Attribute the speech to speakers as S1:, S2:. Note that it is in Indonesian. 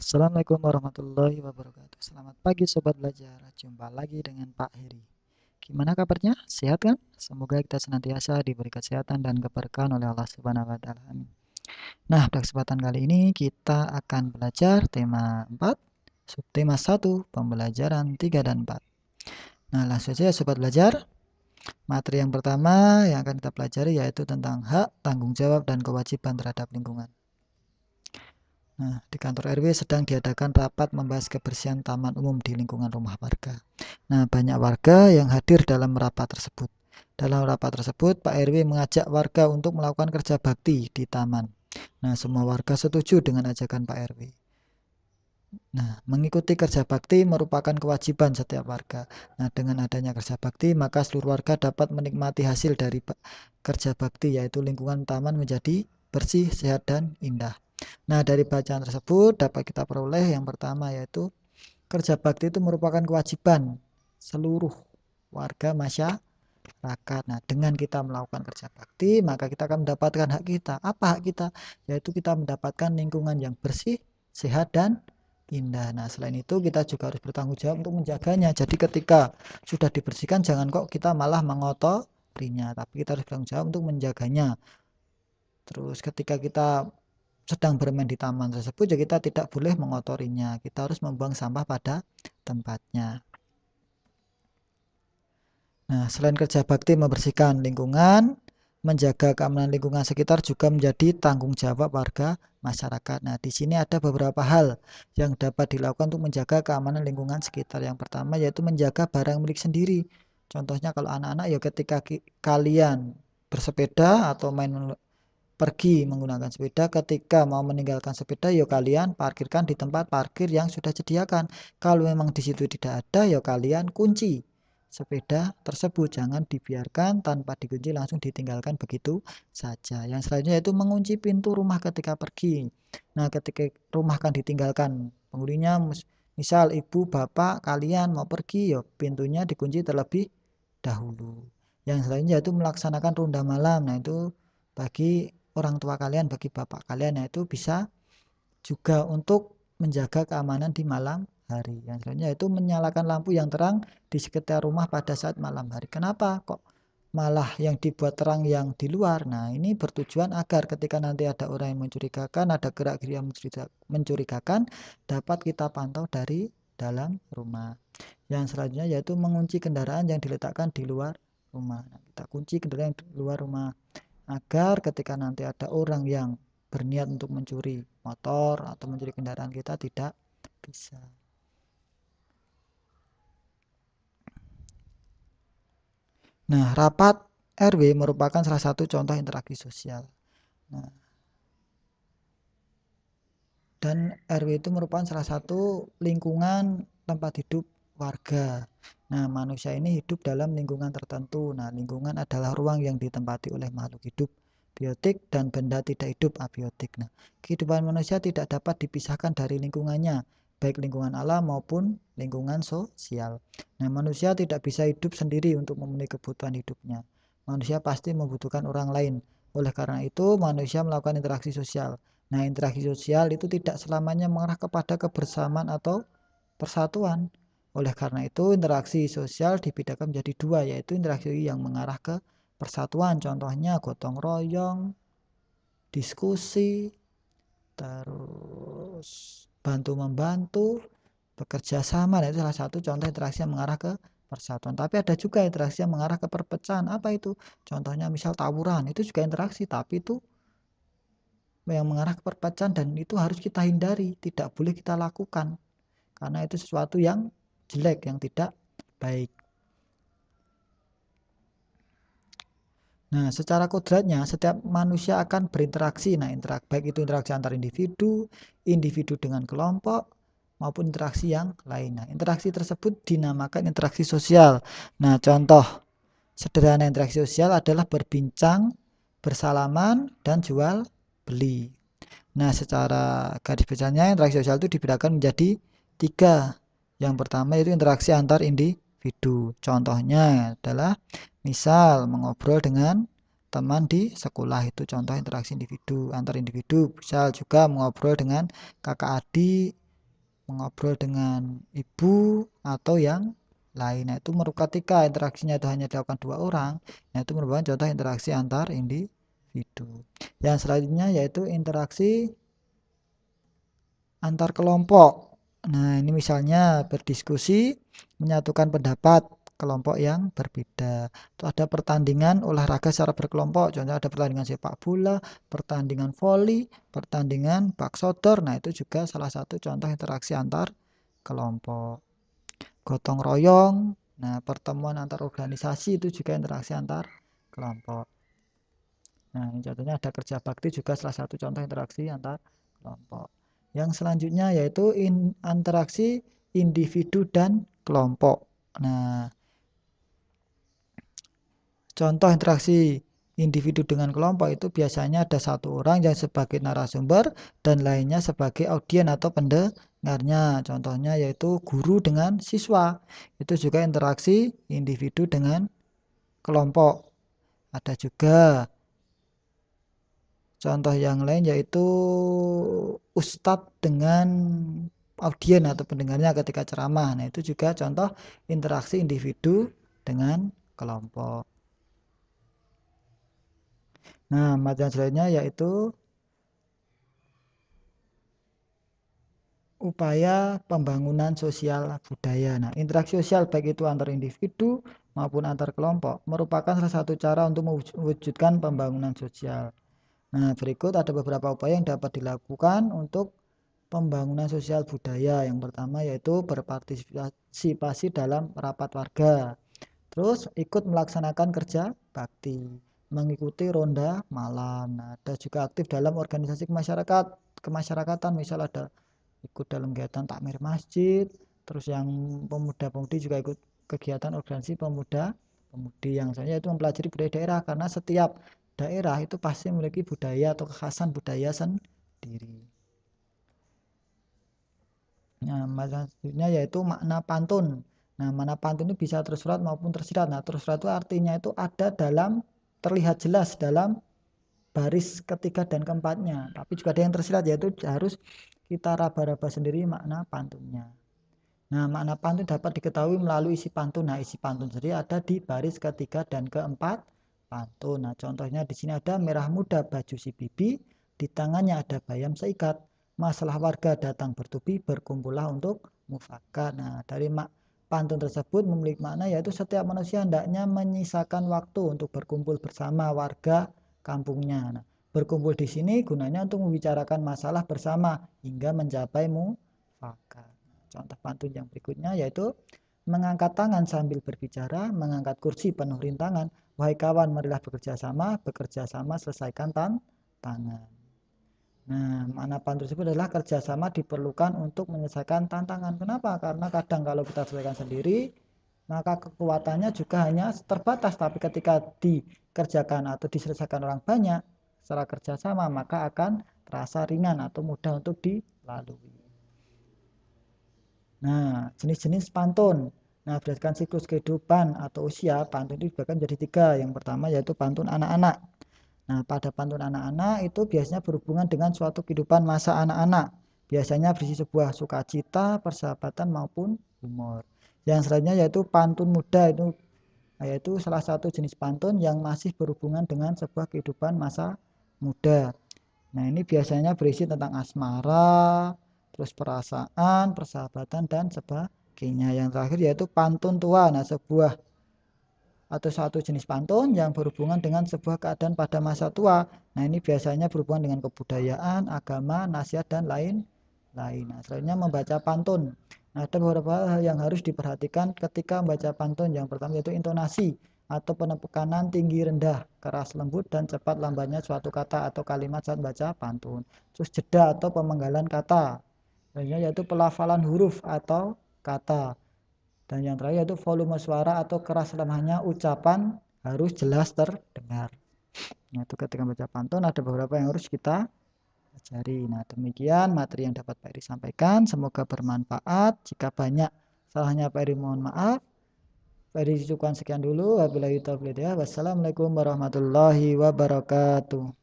S1: Assalamualaikum warahmatullahi wabarakatuh. Selamat pagi Sobat Belajar. Jumpa lagi dengan Pak Heri. Gimana kabarnya? Sehat kan? Semoga kita senantiasa diberi kesehatan dan keberkahan oleh Allah Subhanahu wa taala. Amin. Nah, pada kesempatan kali ini kita akan belajar tema 4, subtema 1, pembelajaran 3 dan 4. Nah, langsung saja Sobat Belajar. Materi yang pertama yang akan kita pelajari yaitu tentang hak, tanggung jawab, dan kewajiban terhadap lingkungan. Nah, di kantor RW sedang diadakan rapat membahas kebersihan taman umum di lingkungan rumah warga. Nah, banyak warga yang hadir dalam rapat tersebut. Dalam rapat tersebut, Pak RW mengajak warga untuk melakukan kerja bakti di taman. Nah, semua warga setuju dengan ajakan Pak RW. Nah, mengikuti kerja bakti merupakan kewajiban setiap warga. Nah, dengan adanya kerja bakti, maka seluruh warga dapat menikmati hasil dari kerja bakti, yaitu lingkungan taman menjadi bersih, sehat, dan indah. Nah, dari bacaan tersebut dapat kita peroleh yang pertama yaitu kerja bakti itu merupakan kewajiban seluruh warga masyarakat. Nah, dengan kita melakukan kerja bakti, maka kita akan mendapatkan hak kita. Apa hak kita? Yaitu kita mendapatkan lingkungan yang bersih, sehat, dan indah. Nah, selain itu kita juga harus bertanggung jawab untuk menjaganya. Jadi ketika sudah dibersihkan, jangan kok kita malah mengotorinya, tapi kita harus bertanggung jawab untuk menjaganya. Terus ketika kita sedang bermain di taman tersebut, ya kita tidak boleh mengotorinya. Kita harus membuang sampah pada tempatnya. Nah, selain kerja bakti membersihkan lingkungan, menjaga keamanan lingkungan sekitar juga menjadi tanggung jawab warga masyarakat. Nah, di sini ada beberapa hal yang dapat dilakukan untuk menjaga keamanan lingkungan sekitar. Yang pertama yaitu menjaga barang milik sendiri. Contohnya kalau anak-anak ya ketika kalian bersepeda atau pergi menggunakan sepeda, ketika mau meninggalkan sepeda ya kalian parkirkan di tempat parkir yang sudah disediakan. Kalau memang di situ tidak ada ya kalian kunci sepeda tersebut, jangan dibiarkan tanpa dikunci langsung ditinggalkan begitu saja. Yang selanjutnya yaitu mengunci pintu rumah ketika pergi. Nah, ketika rumah kan ditinggalkan penghuninya, misal ibu bapak kalian mau pergi ya pintunya dikunci terlebih dahulu. Yang selanjutnya yaitu melaksanakan ronda malam. Nah, itu bagi orang tua kalian, bagi bapak kalian, yaitu bisa juga untuk menjaga keamanan di malam hari. Yang selanjutnya yaitu menyalakan lampu yang terang di sekitar rumah pada saat malam hari. Kenapa kok malah yang dibuat terang yang di luar? Nah, ini bertujuan agar ketika nanti ada orang yang mencurigakan, ada gerak-gerik yang mencurigakan, dapat kita pantau dari dalam rumah. Yang selanjutnya yaitu mengunci kendaraan yang diletakkan di luar rumah. Nah, kita kunci kendaraan di luar rumah agar ketika nanti ada orang yang berniat untuk mencuri motor atau mencuri kendaraan kita tidak bisa. Nah, rapat RW merupakan salah satu contoh interaksi sosial. Nah, dan RW itu merupakan salah satu lingkungan tempat hidup warga. Nah, manusia ini hidup dalam lingkungan tertentu. Nah, lingkungan adalah ruang yang ditempati oleh makhluk hidup biotik dan benda tidak hidup abiotik. Nah, kehidupan manusia tidak dapat dipisahkan dari lingkungannya, baik lingkungan alam maupun lingkungan sosial. Nah, manusia tidak bisa hidup sendiri untuk memenuhi kebutuhan hidupnya. Manusia pasti membutuhkan orang lain. Oleh karena itu, manusia melakukan interaksi sosial. Nah, interaksi sosial itu tidak selamanya mengarah kepada kebersamaan atau persatuan. Oleh karena itu, interaksi sosial dibedakan menjadi dua, yaitu interaksi yang mengarah ke persatuan. Contohnya gotong royong, diskusi, terus bantu-membantu, bekerja sama. Nah, itu salah satu contoh interaksi yang mengarah ke persatuan. Tapi ada juga interaksi yang mengarah ke perpecahan. Apa itu? Contohnya misal tawuran, itu juga interaksi, tapi itu yang mengarah ke perpecahan dan itu harus kita hindari, tidak boleh kita lakukan karena itu sesuatu yang jelek, yang tidak baik. Nah, secara kodratnya setiap manusia akan berinteraksi. Nah, baik itu interaksi antar individu, individu dengan kelompok, maupun interaksi yang lain. Nah, interaksi tersebut dinamakan interaksi sosial. Nah, contoh sederhana interaksi sosial adalah berbincang, bersalaman, dan jual beli. Nah, secara garis besarnya interaksi sosial itu dibedakan menjadi tiga. Yang pertama itu interaksi antar individu. Contohnya adalah misal mengobrol dengan teman di sekolah, itu contoh interaksi individu antar individu. Misal juga mengobrol dengan kakak adik, mengobrol dengan ibu atau yang lain. Nah, itu ketika interaksinya itu hanya dilakukan 2 orang, nah itu merupakan contoh interaksi antar individu. Yang selanjutnya yaitu interaksi antar kelompok. Nah, ini misalnya berdiskusi, menyatukan pendapat kelompok yang berbeda. Itu ada pertandingan olahraga secara berkelompok. Contohnya ada pertandingan sepak bola, pertandingan voli, pertandingan bak sodor. Nah, itu juga salah satu contoh interaksi antar kelompok. Gotong royong. Nah, pertemuan antar organisasi itu juga interaksi antar kelompok. Nah, ini contohnya ada kerja bakti juga salah satu contoh interaksi antar kelompok. Yang selanjutnya yaitu interaksi individu dan kelompok. Nah, contoh interaksi individu dengan kelompok itu biasanya ada satu orang yang sebagai narasumber dan lainnya sebagai audien atau pendengarnya. Contohnya yaitu guru dengan siswa. Itu juga interaksi individu dengan kelompok. Ada juga contoh yang lain yaitu ustadz dengan audien atau pendengarnya ketika ceramah. Nah, itu juga contoh interaksi individu dengan kelompok. Nah, materi selanjutnya yaitu upaya pembangunan sosial budaya. Nah, interaksi sosial baik itu antar individu maupun antar kelompok merupakan salah satu cara untuk mewujudkan pembangunan sosial. Nah, berikut ada beberapa upaya yang dapat dilakukan untuk pembangunan sosial budaya. Yang pertama yaitu berpartisipasi dalam rapat warga. Terus ikut melaksanakan kerja bakti, mengikuti ronda malam. Nah, ada juga aktif dalam organisasi kemasyarakatan, misal ada ikut dalam kegiatan takmir masjid. Terus yang pemuda-pemudi juga ikut kegiatan organisasi pemuda-pemudi yang saya itu mempelajari budaya daerah karena setiap daerah itu pasti memiliki budaya atau kekhasan budaya sendiri. Nah, maksudnya yaitu makna pantun. Nah, makna pantun itu bisa tersurat maupun tersirat. Nah, tersurat itu artinya itu ada dalam terlihat jelas dalam baris ketiga dan keempatnya. Tapi juga ada yang tersirat yaitu harus kita raba-raba sendiri makna pantunnya. Nah, makna pantun dapat diketahui melalui isi pantun. Nah, isi pantun sendiri ada di baris ketiga dan keempat pantun. Nah, contohnya di sini ada merah muda baju si bibi, di tangannya ada bayam seikat. Masalah warga datang bertubi, berkumpullah untuk mufakat. Nah, dari pantun tersebut memiliki makna yaitu setiap manusia hendaknya menyisakan waktu untuk berkumpul bersama warga kampungnya. Nah, berkumpul di sini gunanya untuk membicarakan masalah bersama hingga mencapai mufakat. Contoh pantun yang berikutnya yaitu mengangkat tangan sambil berbicara, mengangkat kursi penuh rintangan. Wahai kawan, marilah bekerja sama selesaikan tantangan. Nah, makna pantun tersebut adalah kerjasama diperlukan untuk menyelesaikan tantangan. Kenapa? Karena kadang kalau kita selesaikan sendiri, maka kekuatannya juga hanya terbatas. Tapi ketika dikerjakan atau diselesaikan orang banyak secara kerjasama, maka akan terasa ringan atau mudah untuk dilalui. Nah, jenis-jenis pantun. Nah, berdasarkan siklus kehidupan atau usia, pantun itu dibagi menjadi 3. Yang pertama yaitu pantun anak-anak. Nah, pada pantun anak-anak itu biasanya berhubungan dengan suatu kehidupan masa anak-anak. Biasanya berisi sebuah sukacita, persahabatan maupun humor. Yang selanjutnya yaitu pantun muda itu yaitu salah satu jenis pantun yang masih berhubungan dengan sebuah kehidupan masa muda. Nah, ini biasanya berisi tentang asmara, terus perasaan, persahabatan, dan sebagainya. Yang terakhir yaitu pantun tua. Nah, sebuah atau satu jenis pantun yang berhubungan dengan sebuah keadaan pada masa tua. Nah, ini biasanya berhubungan dengan kebudayaan, agama, nasihat, dan lain-lain. Nah, selanjutnya membaca pantun. Nah, ada beberapa hal yang harus diperhatikan ketika membaca pantun. Yang pertama yaitu intonasi atau penekanan tinggi rendah, keras lembut, dan cepat lambatnya suatu kata atau kalimat saat baca pantun. Terus jeda atau pemenggalan kata. Selanjutnya yaitu pelafalan huruf atau kata. Dan yang terakhir yaitu volume suara atau keras lemahnya ucapan harus jelas terdengar. Nah, itu ketika baca pantun ada beberapa yang harus kita pelajari. Nah, demikian materi yang dapat Pak Eri sampaikan. Semoga bermanfaat. Jika banyak salahnya Pak Eri mohon maaf. Pak Eri cukupkan sekian dulu. Wabillahi taufiq. Wassalamualaikum warahmatullahi wabarakatuh.